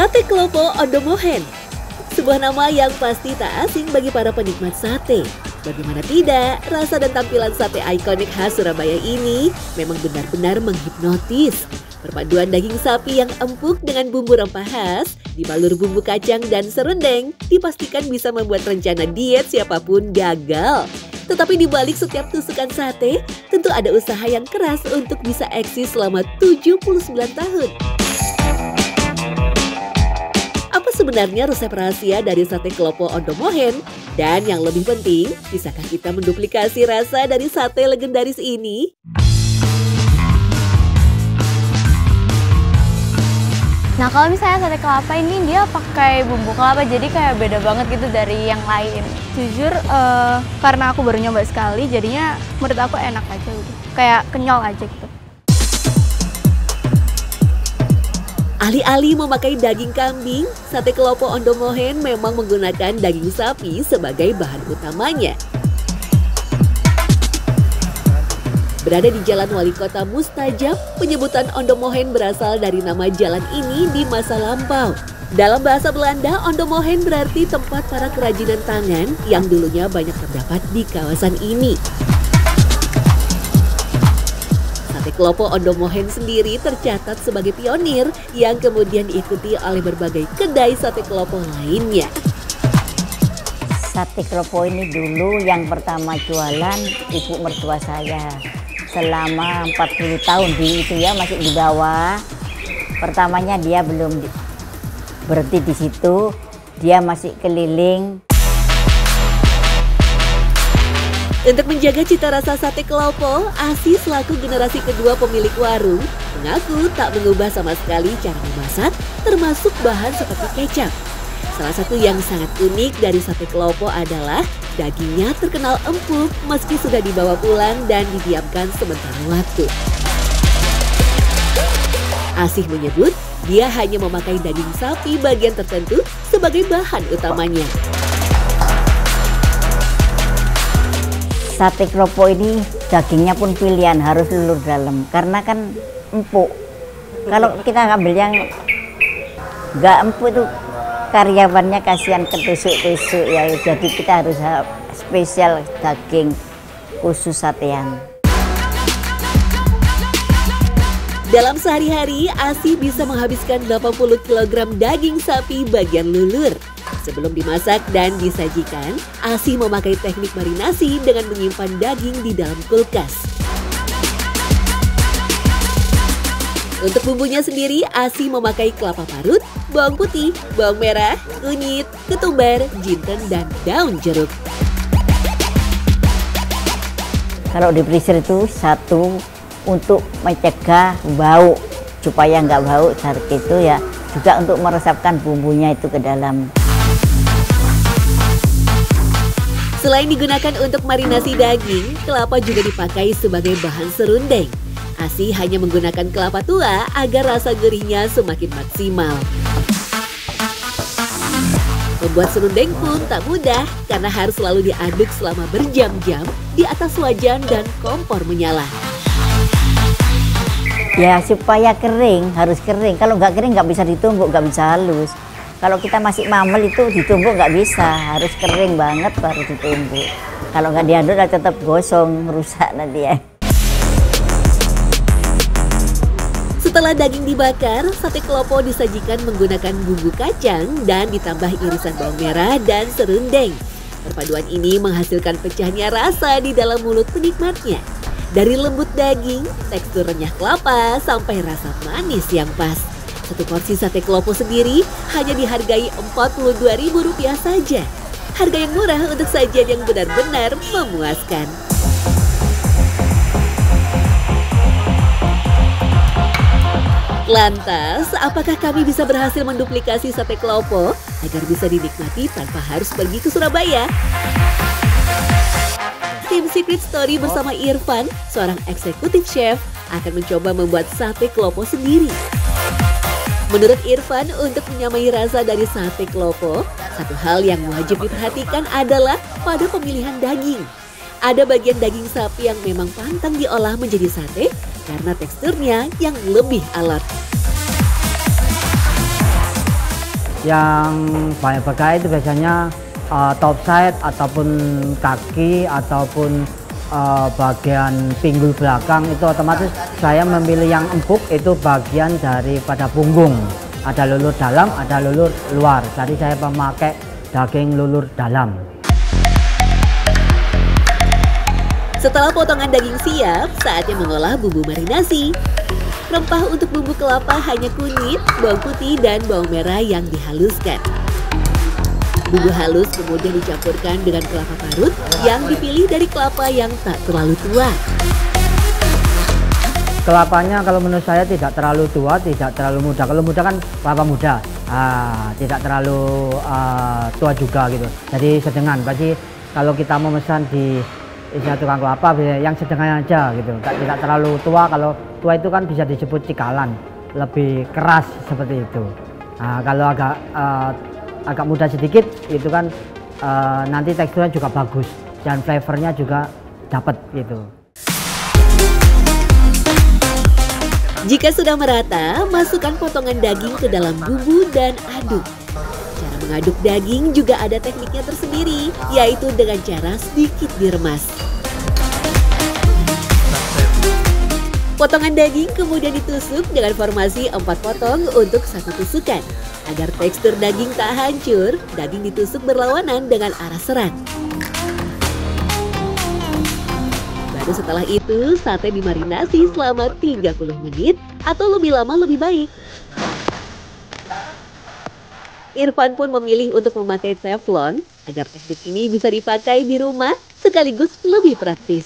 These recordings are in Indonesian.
Sate Klopo Ondomohen, sebuah nama yang pasti tak asing bagi para penikmat sate. Bagaimana tidak, rasa dan tampilan sate ikonik khas Surabaya ini memang benar-benar menghipnotis. Perpaduan daging sapi yang empuk dengan bumbu rempah khas, dibalur bumbu kacang dan serundeng, dipastikan bisa membuat rencana diet siapapun gagal. Tetapi di balik setiap tusukan sate, tentu ada usaha yang keras untuk bisa eksis selama 79 tahun. Apa sebenarnya resep rahasia dari Sate Klopo Ondomohen? Dan yang lebih penting, bisakah kita menduplikasi rasa dari sate legendaris ini? Nah, kalau misalnya sate kelapa ini dia pakai bumbu kelapa, jadi kayak beda banget gitu dari yang lain. Jujur, karena aku baru nyoba sekali, jadinya menurut aku enak aja gitu. Kayak kenyal aja gitu. Alih-alih memakai daging kambing, Sate Klopo Ondomohen memang menggunakan daging sapi sebagai bahan utamanya. Berada di Jalan Wali Kota Mustajab, penyebutan Ondomohen berasal dari nama jalan ini di masa lampau. Dalam bahasa Belanda, Ondomohen berarti tempat para kerajinan tangan yang dulunya banyak terdapat di kawasan ini. Sate Klopo Ondomohen sendiri tercatat sebagai pionir yang kemudian diikuti oleh berbagai kedai sate klopo lainnya. Sate Klopo ini dulu yang pertama jualan ibu mertua saya. Selama 40 tahun itu ya, masih di bawah. Pertamanya dia belum berhenti di situ, dia masih keliling. Untuk menjaga cita rasa Sate Klopo, Asi selaku generasi kedua pemilik warung mengaku tak mengubah sama sekali cara memasak, termasuk bahan seperti kecap. Salah satu yang sangat unik dari Sate Klopo adalah dagingnya terkenal empuk meski sudah dibawa pulang dan didiamkan sementara waktu. Asih menyebut dia hanya memakai daging sapi bagian tertentu sebagai bahan utamanya. Sate Klopo ini dagingnya pun pilihan, harus lulur dalam karena kan empuk. Kalau kita ambil yang nggak empuk itu karyawannya kasihan ketusuk-tusuk ya, jadi kita harus spesial daging khusus satean. Dalam sehari-hari, Asi bisa menghabiskan 80 kg daging sapi bagian lulur. Sebelum dimasak dan disajikan, Asi memakai teknik marinasi dengan menyimpan daging di dalam kulkas. Untuk bumbunya sendiri, Asi memakai kelapa parut, bawang putih, bawang merah, kunyit, ketumbar, jinten, dan daun jeruk. Kalau di freezer itu satu untuk mencegah bau, supaya nggak bau saat itu ya, juga untuk meresapkan bumbunya itu ke dalam. Selain digunakan untuk marinasi daging, kelapa juga dipakai sebagai bahan serundeng. Asi hanya menggunakan kelapa tua agar rasa gurihnya semakin maksimal. Membuat serundeng pun tak mudah karena harus selalu diaduk selama berjam-jam di atas wajan dan kompor menyala. Ya supaya kering, harus kering. Kalau nggak kering nggak bisa ditumbuk, nggak bisa halus. Kalau kita masih mamel itu ditumbuk nggak bisa, harus kering banget baru ditumbuk. Kalau nggak diaduk tetap gosong, rusak nanti ya. Setelah daging dibakar, Sate Klopo disajikan menggunakan bumbu kacang dan ditambah irisan bawang merah dan serundeng. Perpaduan ini menghasilkan pecahnya rasa di dalam mulut penikmatnya. Dari lembut daging, tekstur renyah kelapa, sampai rasa manis yang pas. Satu porsi Sate Klopo sendiri hanya dihargai Rp42.000 saja. Harga yang murah untuk sajian yang benar-benar memuaskan. Lantas, apakah kami bisa berhasil menduplikasi Sate Klopo agar bisa dinikmati tanpa harus pergi ke Surabaya? Tim Secret Story bersama Irfan, seorang eksekutif chef, akan mencoba membuat Sate Klopo sendiri. Menurut Irfan, untuk menyamai rasa dari Sate Klopo, satu hal yang wajib diperhatikan adalah pada pemilihan daging. Ada bagian daging sapi yang memang pantang diolah menjadi sate karena teksturnya yang lebih alot. Yang banyak berkah itu biasanya top side ataupun kaki ataupun bagian pinggul belakang, itu otomatis saya memilih yang empuk itu bagian daripada punggung. Ada lulur dalam, ada lulur luar. Jadi saya memakai daging lulur dalam. Setelah potongan daging siap, saatnya mengolah bumbu marinasi. Rempah untuk bumbu kelapa hanya kunyit, bawang putih, dan bawang merah yang dihaluskan. Bumbu halus kemudian dicampurkan dengan kelapa parut yang dipilih dari kelapa yang tak terlalu tua. Kelapanya kalau menurut saya tidak terlalu tua, tidak terlalu muda. Kalau muda kan kelapa muda, tidak terlalu tua juga gitu. Jadi sedengan. Berarti kalau kita memesan di tukang kelapa yang sedengan aja gitu, tidak terlalu tua. Kalau tua itu kan bisa disebut cikalan, lebih keras seperti itu. Kalau agak muda sedikit itu kan nanti teksturnya juga bagus dan flavornya juga dapat gitu. Jika sudah merata, masukkan potongan daging ke dalam bumbu dan aduk. Cara mengaduk daging juga ada tekniknya tersendiri, yaitu dengan cara sedikit diremas. Potongan daging kemudian ditusuk dengan formasi 4 potong untuk satu tusukan. Agar tekstur daging tak hancur, daging ditusuk berlawanan dengan arah serat. Baru setelah itu, sate dimarinasi selama 30 menit atau lebih lama lebih baik. Irfan pun memilih untuk memakai teflon agar teknik ini bisa dipakai di rumah sekaligus lebih praktis.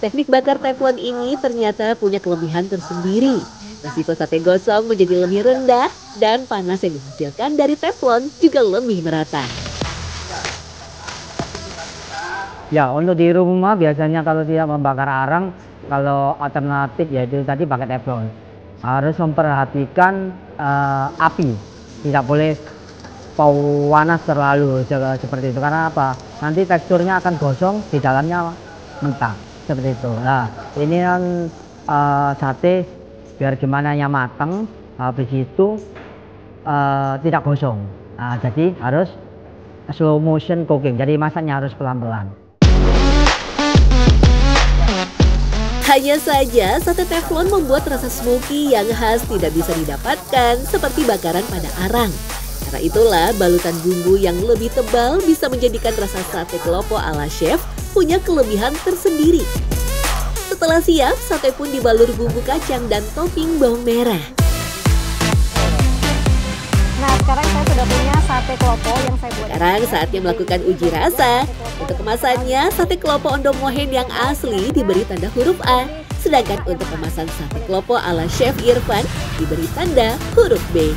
Teknik bakar teflon ini ternyata punya kelebihan tersendiri. Resiko sate gosong menjadi lebih rendah dan panas yang dihasilkan dari teflon juga lebih merata. Ya, untuk di rumah biasanya kalau tidak membakar arang, kalau alternatif yaitu tadi pakai teflon. Harus memperhatikan api, tidak boleh panas terlalu seperti itu. Karena apa? Nanti teksturnya akan gosong, di dalamnya mentah. Seperti itu. Nah, ini kan sate biar gimana nya matang, habis itu tidak gosong. Nah, jadi harus slow motion cooking. Jadi masaknya harus pelan-pelan. Hanya saja sate teflon membuat rasa smoky yang khas tidak bisa didapatkan seperti bakaran pada arang. Karena itulah balutan bumbu yang lebih tebal bisa menjadikan rasa sate kelopo ala chef punya kelebihan tersendiri. Setelah siap, sate pun dibalur bumbu kacang dan topping bawang merah. Nah, sekarang saya sudah punya sate kelopo yang saya buat. Sekarang saatnya melakukan uji rasa. Untuk kemasannya, sate kelopo Ondo Mohen yang asli diberi tanda huruf A. Sedangkan untuk kemasan sate kelopo ala Chef Irfan diberi tanda huruf B.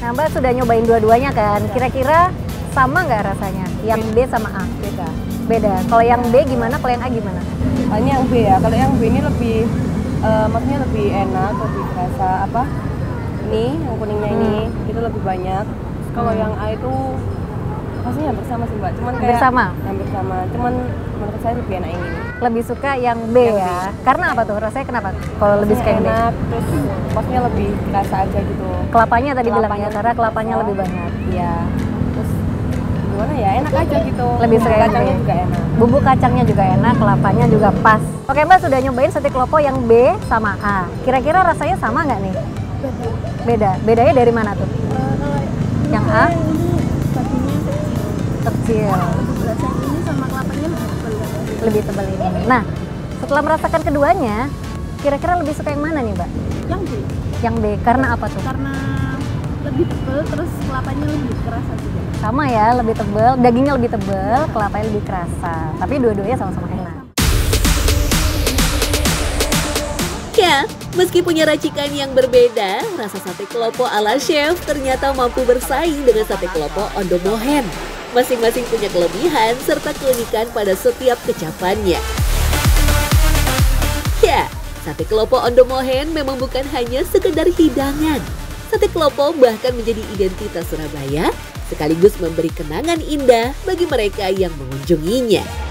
Nah, Mbak sudah nyobain dua-duanya kan? Kira-kira sama nggak rasanya? Yang B sama A? Beda. Beda. Kalau yang B gimana? Kalau yang A gimana? Ini yang B ya. Kalau yang B ini lebih, maksudnya lebih enak, lebih terasa apa? Ini yang kuningnya ini itu lebih banyak. Kalau yang A itu rasanya hampir sama sih Mbak. Cuman kayak hampir sama. Cuman menurut saya lebih enak ini. Lebih suka yang B ya? Karena apa tuh? Rasanya kenapa? Kalau lebih suka yang B? Enak, terus maksudnya lebih terasa aja gitu. Kelapanya tadi bilangnya, karena kelapanya lebih banyak. Iya. Terus gimana ya? Enak aja gitu. Lebih suka yang kacangnya B. juga enak. Bumbu kacangnya juga enak, kelapanya juga pas. Oke Mbak, sudah nyobain sate kelopo yang B sama A. Kira-kira rasanya sama nggak nih? Beda. Bedanya dari mana tuh? Yang A? Kecil. Ini sama kelapanya Lebih tebal ini. Nah, setelah merasakan keduanya, kira-kira lebih suka yang mana nih Mbak? yang B. Yang B, karena apa tuh? Karena lebih tebal, terus kelapanya lebih kerasa juga. Sama ya, lebih tebal, dagingnya lebih tebal, kelapanya lebih kerasa. Tapi dua-duanya sama-sama enak. Ya, meski punya racikan yang berbeda, rasa sate kelopo ala chef ternyata mampu bersaing dengan sate kelopo Ondo Mohen. Masing-masing punya kelebihan serta keunikan pada setiap kecapannya. Ya, sate kelopo Ondo Mohen memang bukan hanya sekedar hidangan. Sate kelopo bahkan menjadi identitas Surabaya, sekaligus memberi kenangan indah bagi mereka yang mengunjunginya.